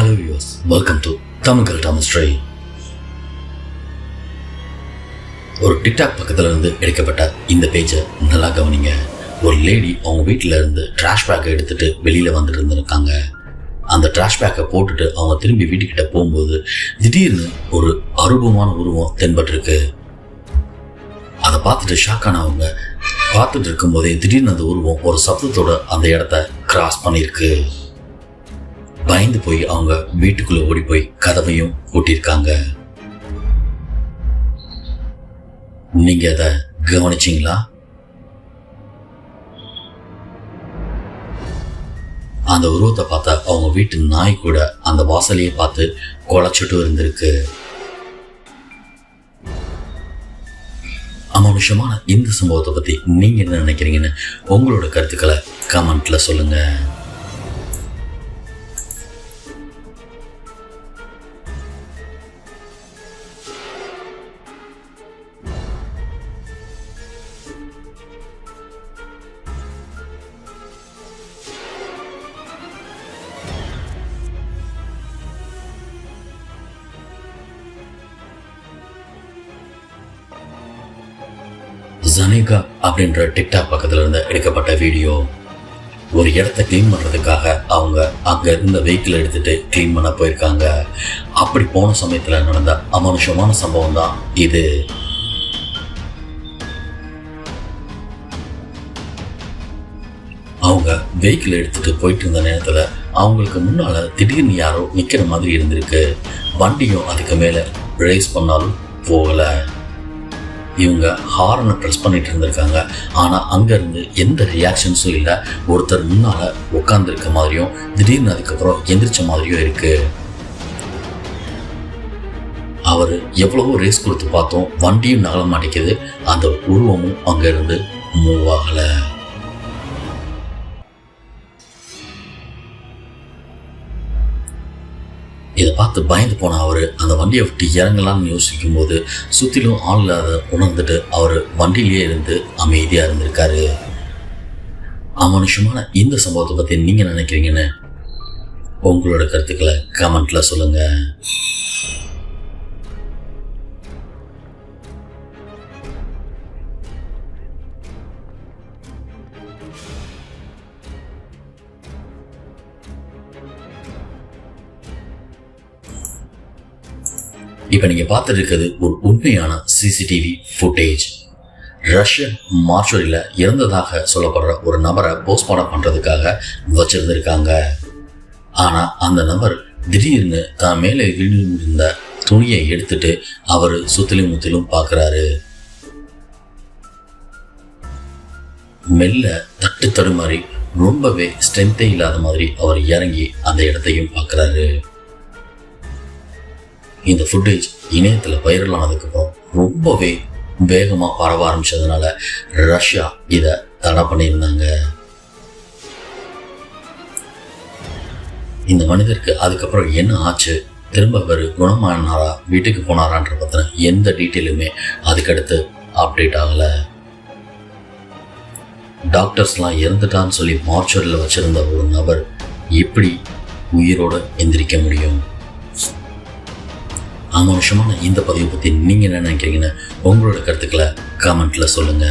Hello viewers, welcome to Tamil Culture Mystery. ஒரு TikTok பக்கத்துல இருந்து எடுக்கப்பட்ட இந்த பேஜை நல்லா கவனிங்க. ஒரு லேடி அவங்க வீட்டில இருந்து ட்ராஷ் பேக்கை எடுத்துட்டு வெளியில வந்துட்டு இருந்திருக்காங்க. அந்த ட்ராஷ் பேக்கை போட்டுட்டு அவங்க திரும்பி வீட்டுக்கிட்ட போகும்போது திடீர்னு ஒரு அரூபமான உருவம் தென்பட்டிருக்கு. அதை பார்த்துட்டு ஷாக்கான அவங்க பார்த்துட்டு இருக்கும் போதே திடீர்னு அந்த உருவம் ஒரு சப்தத்தோட அந்த இடத்த கிராஸ் பண்ணியிருக்கு. பயந்து போய் அவங்க வீட்டுக்குள்ள ஓடி போய் கதவையும் பூட்டியிருக்காங்க. நீங்க அதை கவனிச்சிங்களா? அந்த உருவத்தை பார்த்தா அவங்க வீட்டு நாய் கூட அந்த வாசலையே பார்த்து குலைச்சிட்டு இருந்திருக்கு. அமானுஷமான இந்த சம்பவத்தை பத்தி நீங்க என்ன நினைக்கிறீங்கன்னு உங்களோட கருத்துக்களை கமெண்ட்ல சொல்லுங்க. ஜனேகா அப்படின்ற டிக்டாக் பக்கத்துல இருந்து எடுக்கப்பட்ட வீடியோ. ஒரு இடத்த கிளீன் பண்றதுக்காக அவங்க அங்க இருந்த வெஹிக்கிள் எடுத்துட்டு கிளீன் பண்ண போயிருக்காங்க. அப்படி போன சமயத்துல நடந்த அமானுஷமான சம்பவம் தான் இது. அவங்க வெஹிக்கிள் எடுத்துட்டு போயிட்டு இருந்த நேரத்துல அவங்களுக்கு முன்னால திடீர்னு யாரோ நிக்கிற மாதிரி இருந்திருக்கு. வண்டியும் அதுக்கு மேல ரேஸ் பண்ணாலும் போகல. இவங்க ஹார்னை ப்ரெஸ் பண்ணிட்டு இருந்திருக்காங்க. ஆனால் அங்கேருந்து எந்த ரியாக்ஷன்ஸும் இல்லை. ஒருத்தர் முன்னால் உட்காந்துருக்க மாதிரியும் திடீர்னு அதுக்கப்புறம் எந்திரிச்ச மாதிரியும் இருக்கு. அவர் எவ்வளவோ ரேஸ் கொடுத்து பார்த்தோம், வண்டியும் நகல மாட்டேங்குது. அந்த உருவமும் அங்கேருந்து மூவ் ஆகலை. இதை பார்த்து பயந்து போன அவர் அந்த வண்டியை விட்டு இறங்கலாம்னு யோசிக்கும் போது சுற்றிலும் ஆள் இல்லாத உணர்ந்துட்டு அவர் வண்டியிலேயே இருந்து அமைதியாக இருந்திருக்காரு. அமானுஷமான இந்த சம்பவத்தை பற்றி நீங்கள் நினைக்கிறீங்கன்னு உங்களோட கருத்துக்களை கமெண்ட்ல சொல்லுங்க. இப்ப நீங்க பார்த்துட்டு இருக்கிறது ஒரு உண்மையான சிசிடிவி ஃபுட்டேஜ். ரஷ்யன் மார்ச்சுரியில இறந்ததாக சொல்லப்படுற ஒரு நபரை போஸ்ட்மார்ட்டம் பண்றதுக்காக வச்சிருந்திருக்காங்க. ஆனா அந்த நபர் திடீர்னு தான் மேலே விழுந்த துணியை எடுத்துட்டு அவர் சுத்திலும் முத்திலும் பார்க்கிறாரு. மெல்ல தட்டு தடுமாறி ரொம்பவே ஸ்ட்ரென்த்தே இல்லாத மாதிரி அவர் இறங்கி அந்த இடத்தையும் பார்க்கிறாரு. இந்த ஃபுட்டேஜ் இணையத்தில் வைரல் ஆனதுக்கப்புறம் ரொம்பவே வேகமாக பரவ ஆரம்பிச்சதுனால ரஷ்யா இதை தடை பண்ணியிருந்தாங்க. இந்த மனிதருக்கு அதுக்கப்புறம் என்ன ஆச்சு, திரும்ப அவர் குணமானாரா, வீட்டுக்கு போனாரான்ற பற்றின எந்த டீட்டெயிலுமே அதுக்கடுத்து அப்டேட் ஆகலை. டாக்டர்ஸ்லாம் இறந்துட்டான்னு சொல்லி மார்ச்சுரியில் வச்சிருந்த ஒரு நபர் எப்படி உயிரோடு எந்திரிக்க முடியும்? அமானுஷமான இந்த பதிவை பற்றி நீங்கள் என்ன நினைக்கிறீங்கன்னு உங்களோட கருத்துக்களை கமெண்ட்ல சொல்லுங்க.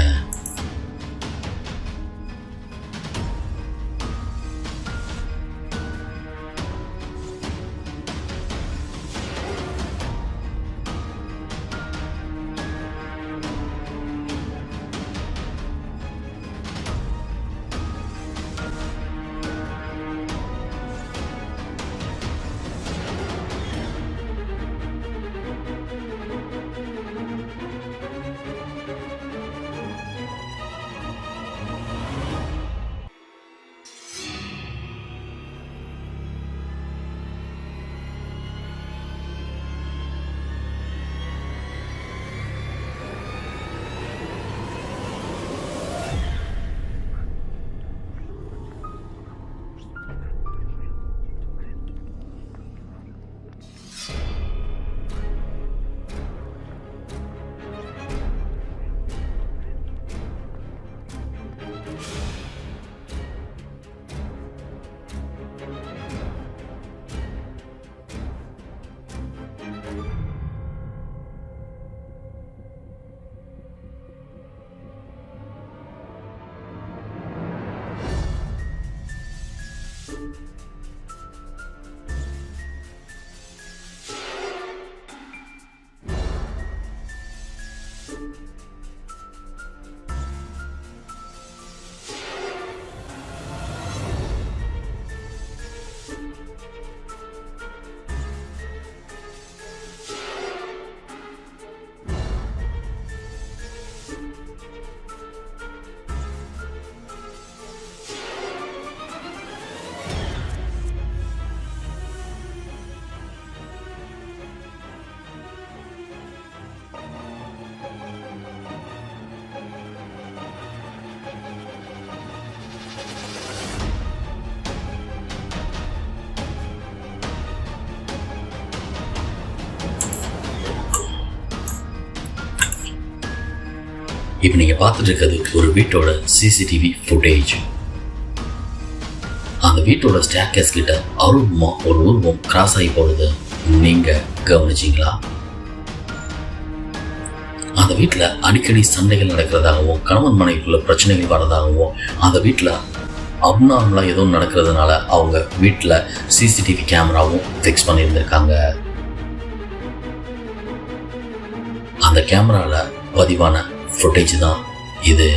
இப்போ நீங்கள் பார்த்துட்டு இருக்கிறது ஒரு வீட்டோட சிசிடிவி ஃபுட்டேஜ். அந்த வீட்டோட ஸ்டேர்கேஸ் கிட்ட அருவமா ஒரு உருவம் கிராஸ் ஆகி போடுது. நீங்கள் கவனிச்சிங்களா? அந்த வீட்டில் அடிக்கடி சண்டைகள் நடக்கிறதாகவும் கணவன் மனைவிக்குள்ள பிரச்சனைகள் வரதாகவும் அந்த வீட்டில் அப்நார்மலாக ஏதோ நடக்கிறதுனால அவங்க வீட்டில் சிசிடிவி கேமராவும் ஃபிக்ஸ் பண்ணியிருந்திருக்காங்க. அந்த கேமராவில் பதிவான ஃபுட்டேஜ் தான் இது.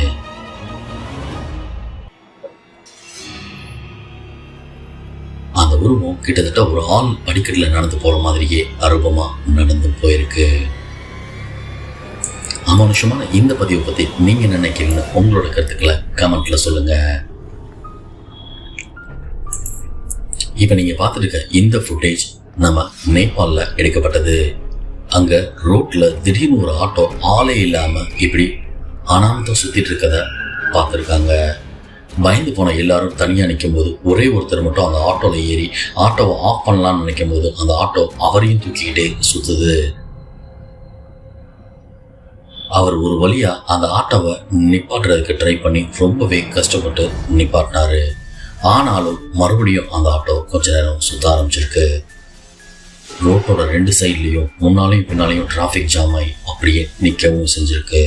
அந்த உருவம் கிட்டத்தட்ட ஒரு ஆள் படிக்கட்டில் நடந்து போகிற மாதிரியே அருவமாக நடந்து போயிருக்கு. அமானுஷமான இந்த பதிவை பற்றி நீங்கள் நினைக்கிறீங்க? உங்களோட கருத்துக்களை கமெண்ட்டில் சொல்லுங்கள். இப்போ நீங்கள் பார்த்துட்டு இருக்க இந்த ஃபுட்டேஜ் நம்ம நேபாளில் எடுக்கப்பட்டது. அங்கே ரோட்டில் திடீர்னு ஒரு ஆட்டோ ஆளே இல்லாமல் இப்படி அனாமத்தம் சுற்றிட்டு இருக்கதை பார்த்துருக்காங்க. பயந்து போன எல்லாரும் தனியாக நிற்கும் போது ஒரே ஒருத்தர் மட்டும் அந்த ஆட்டோவில் ஏறி ஆட்டோவை ஆஃப் பண்ணலான்னு நினைக்கும் போது அந்த ஆட்டோ அவரையும் தூக்கிக்கிட்டே சுற்றுது. அவர் ஒரு வழியாக அந்த ஆட்டோவை நிப்பாட்டுறதுக்கு ட்ரை பண்ணி ரொம்பவே கஷ்டப்பட்டு நிப்பாட்டினாரு. ஆனாலும் மறுபடியும் அந்த ஆட்டோ கொஞ்ச நேரம் சுத்த ஆரம்பிச்சிருக்கு. ரோட்டோட 2 சைட்லேயும் முன்னாலையும் பின்னாலையும் டிராஃபிக் ஜாம் ஆகி அப்படியே நிற்கவும் செஞ்சுருக்கு.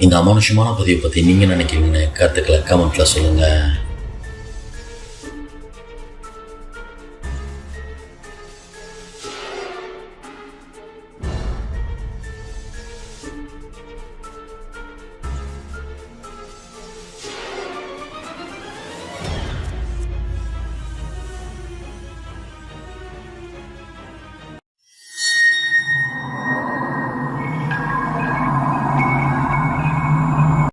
இந்த அமானுஷமான பதிவை பற்றி நீங்கள் நினைக்கிறீங்கன்னு கருத்துக்களை கமெண்ட்டில் சொல்லுங்கள்.